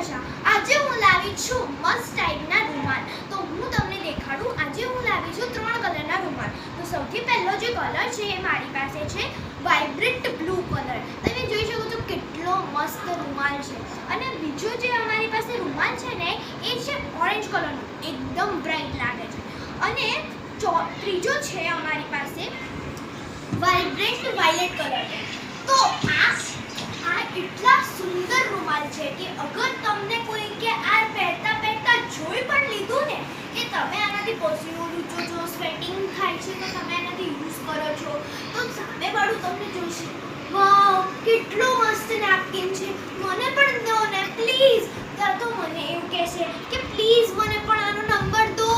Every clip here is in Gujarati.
અચ્છા આજે હું લાવી છું મસ્ત ટાઈપના રૂમાલ. તો હું તમને દેખાડું. આજે હું લાવી છું 3 કલરના રૂમાલ. તો સૌથી પહેલો જે કલર છે એ મારી પાસે છે વાઇબ્રન્ટ બ્લુ કલર. તમે જોઈ શકો છો કેટલો મસ્ત રૂમાલ છે. અને બીજો જે અમારી પાસે રૂમાલ છે ને એ છે ઓરેન્જ કલરનો, એકદમ બ્રાઇટ લાગે છે. અને ત્રીજો છે અમારી પાસે વાઇબ્રન્ટ વાયલેટ કલર. તો આ એટલા સુંદર રૂમાલ છે કે અગર તમને કોઈ કે આ પહેરતા પહેરતા જોઈ પણ લીધું ને કે તમે આનાથી પસીનો લૂછો છો, સ્વેટિંગ થાય છે, તો તમે આનાથી યુઝ કરો છો તો સામેવાળું તમને જોશે, વાવ કેટલો મસ્ત નેપકિન છે, મને પણ દો ને પ્લીઝ. તો મને એવું કહેશે કે પ્લીઝ મને પણ આનો નંબર દો,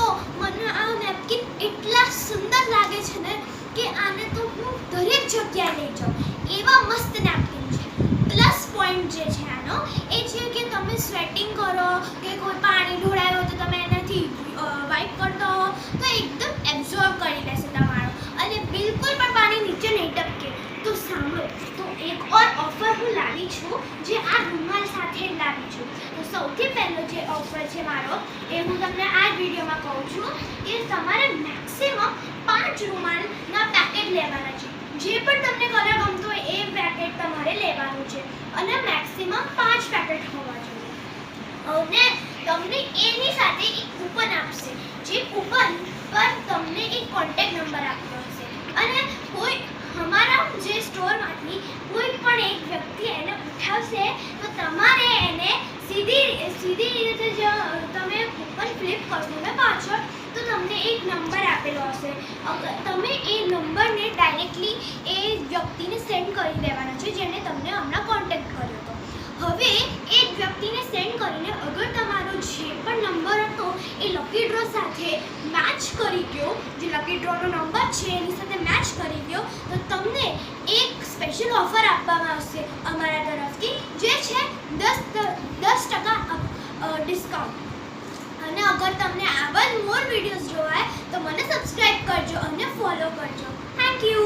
મને આ નેપકિન એટલા સુંદર લાગે છે ને કે આને તો હું દરેક જગ્યાએ લઈ જાઉં. એવા મસ્ત નેપકિન છે. પ્લસ પોઈન્ટ જે છે આનો એ છે કે તમે સ્વેટિંગ કરો કે કોઈ પાણી ઢોળાયું તો તમે એનાથી વાઇપ કરતો હો તો એકદમ એબ્ઝોર્બ કરી લેશે તમારો અને બિલકુલ પણ પાણી નીચે નહીં ટપકે. તો સાંભળો, તો એક ઓર ઓફર હું લાવી છું જે આ રૂમાલ સાથે લાવી છું. તો સૌથી પહેલો જે ઓફર છે મારો એ હું તમને આ વિડીયોમાં કહું છું કે તમારે મેક્સિમમ 5 રૂમાલના પેકેટ લેવાના છે. જે પણ તમને કલર ગમતો હોય એ પેકેટ તમારે લેવાનું છે અને મેક્સિમમ 5 પેકેટ હોવા જોઈએ. અને તમને એની સાથે એક કૂપન આપશે. જે કૂપન પર તમને એક કોન્ટેક્ટ નંબર આપ્યો હશે અને કોઈ અમારા જે સ્ટોરમાંથી કોઈ પણ એક વ્યક્તિ એને ઉઠાવશે તો તમારે એને સીધી રીતે જો તમે કૂપન ફ્લિપ કરશો ને પાછળ તો તમને એક નંબર આપેલો હશે. તમે એ નંબરને ડાયરેક્ટલી એ વ્યક્તિને સેન્ડ કરી દેવાનો છે જેને તમને હમણાં કોન્ટેક્ટ કર્યો હતો. હવે એ વ્યક્તિને સેન્ડ કરીને અગર તમારો જે પણ નંબર હતો એ લકી ડ્રો સાથે મેચ કરી ગયો, જે લકી ડ્રોનો નંબર છે એની સાથે મેચ કરી ગયો તો તમને એક સ્પેશિયલ ઓફર આપવામાં આવશે અમારા તરફથી જે છે 10% ડિસ્કાઉન્ટ. અને અગર તમને આવા જ મોર વિડીયોઝ જોવાય તો મને સબસ્ક્રાઇબ કરજો અને ફોલો કરજો. Thank you.